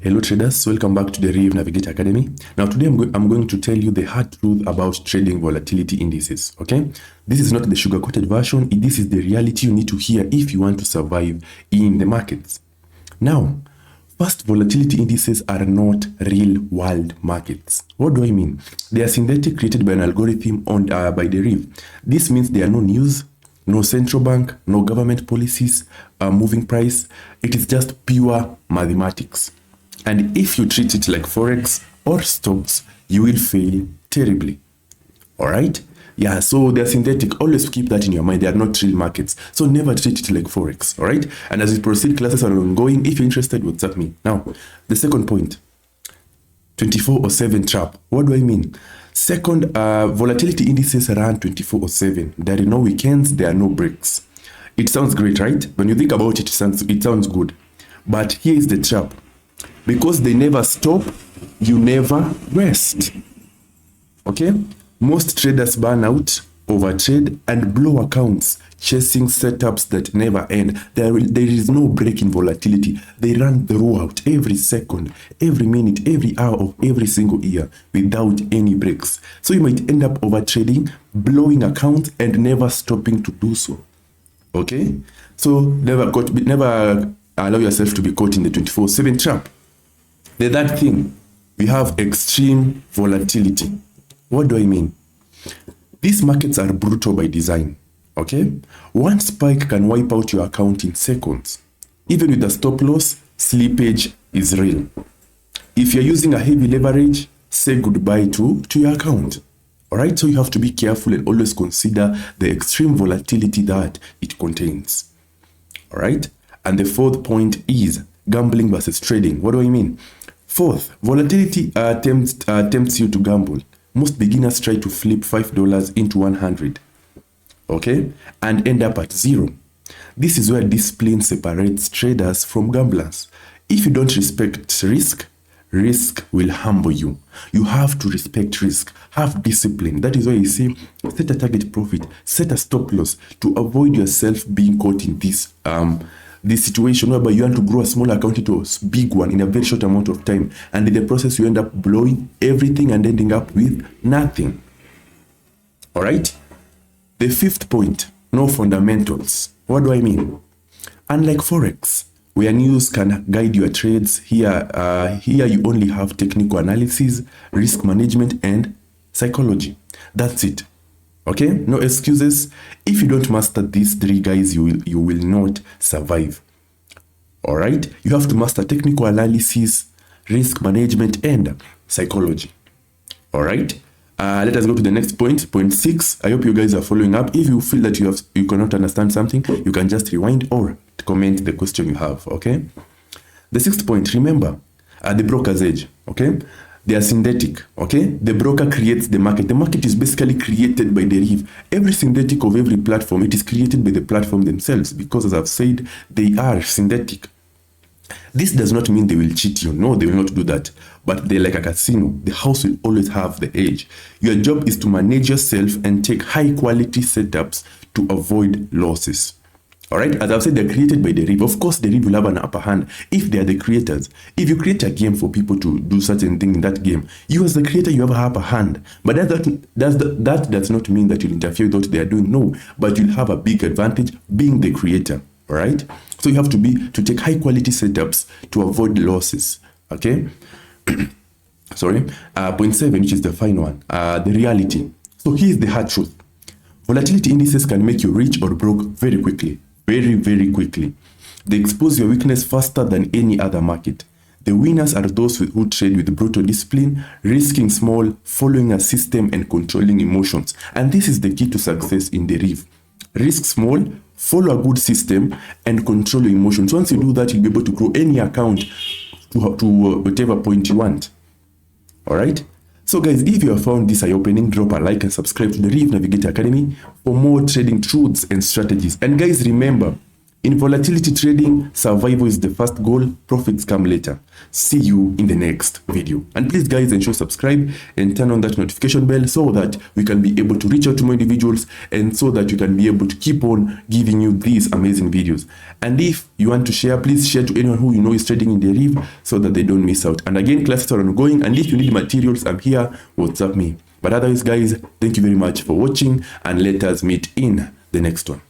Hello traders, welcome back to the DerivNavigatorAcademy. Now today I'm going to tell you the hard truth about trading volatility indices, okay? This is not the sugar-coated version, this is the reality you need to hear if you want to survive in the markets. Now, first, volatility indices are not real world markets. What do I mean? They are synthetic, created by an algorithm owned by Deriv. This means there are no news, no central bank, no government policies, moving price. It is just pure mathematics. And if you treat it like Forex or stocks, you will fail terribly. Alright? Yeah, so they're synthetic. Always keep that in your mind. They are not real markets. So never treat it like Forex. Alright? And as we proceed, classes are ongoing. If you're interested, WhatsApp me. Now, the second point. 24/7 trap. What do I mean? Second, volatility indices run 24/7. There are no weekends, there are no breaks. It sounds great, right? When you think about it, it sounds good. But here is the trap. Because they never stop, you never rest. Okay? Most traders burn out, overtrade, and blow accounts, chasing setups that never end. There is no break in volatility. They run throughout, every second, every minute, every hour of every single year, without any breaks. So you might end up overtrading, blowing accounts, and never stopping to do so. Okay? So never allow yourself to be caught in the 24/7 trap. The third thing, we have extreme volatility. What do I mean? These markets are brutal by design, okay? One spike can wipe out your account in seconds. Even with a stop loss, slippage is real. If you're using a heavy leverage, say goodbye to your account. All right, so you have to be careful and always consider the extreme volatility that it contains. All right, and the fourth point is gambling versus trading. What do I mean? Fourth, volatility tempts you to gamble. Most beginners try to flip $5 into 100, okay, and end up at zero. This is where discipline separates traders from gamblers. If you don't respect risk, risk will humble you. You have to respect risk, have discipline. That is why you say, set a target profit, set a stop loss to avoid yourself being caught in this situation whereby you want to grow a small account into a big one in a very short amount of time, and in the process you end up blowing everything and ending up with nothing. All right? The fifth point, no fundamentals. What do I mean? Unlike Forex, where news can guide your trades, here you only have technical analysis, risk management, and psychology. That's it. Okay, no excuses. If you don't master these three guys, you will not survive. All right, you have to master technical analysis, risk management, and psychology. All right, let us go to the next point, point 6. I hope you guys are following up. If you feel that you cannot understand something, you can just rewind or comment the question you have. Okay, the sixth point. Remember, the broker's edge. Okay. They are synthetic, okay? The broker creates the market. The market is basically created by Deriv. Every synthetic of every platform, it is created by the platform themselves because, as I've said, they are synthetic. This does not mean they will cheat you. No, they will not do that. But they're like a casino. The house will always have the edge. Your job is to manage yourself and take high-quality setups to avoid losses. All right, as I've said, they're created by Deriv. Of course, Deriv will have an upper hand if they are the creators. If you create a game for people to do certain thing in that game, you as the creator, you have an upper hand. But that does not mean that you'll interfere with what they are doing. No, but you'll have a big advantage being the creator. All right, so you have to take high quality setups to avoid losses. Okay, sorry. Point 7, which is the final one, the reality. So here's the hard truth: volatility indices can make you rich or broke very quickly. Very, very quickly. They expose your weakness faster than any other market. The winners are those who trade with brutal discipline, risking small, following a system, and controlling emotions. And this is the key to success in Deriv. Risk small, follow a good system, and control your emotions. Once you do that, you'll be able to grow any account to whatever point you want. All right? So guys, if you have found this eye-opening, drop a like and subscribe to the DerivNavigatorAcademy for more trading truths and strategies. And guys, remember, In volatility trading, survival is the first goal, profits come later. See you in the next video. And please guys, ensure subscribe and turn on that notification bell so that we can be able to reach out to more individuals and so that we can be able to keep on giving you these amazing videos. And if you want to share, please share to anyone who you know is trading in Deriv so that they don't miss out. And again, classes are ongoing, and if you need materials, I'm here, WhatsApp me. But otherwise guys, thank you very much for watching, and let us meet in the next one.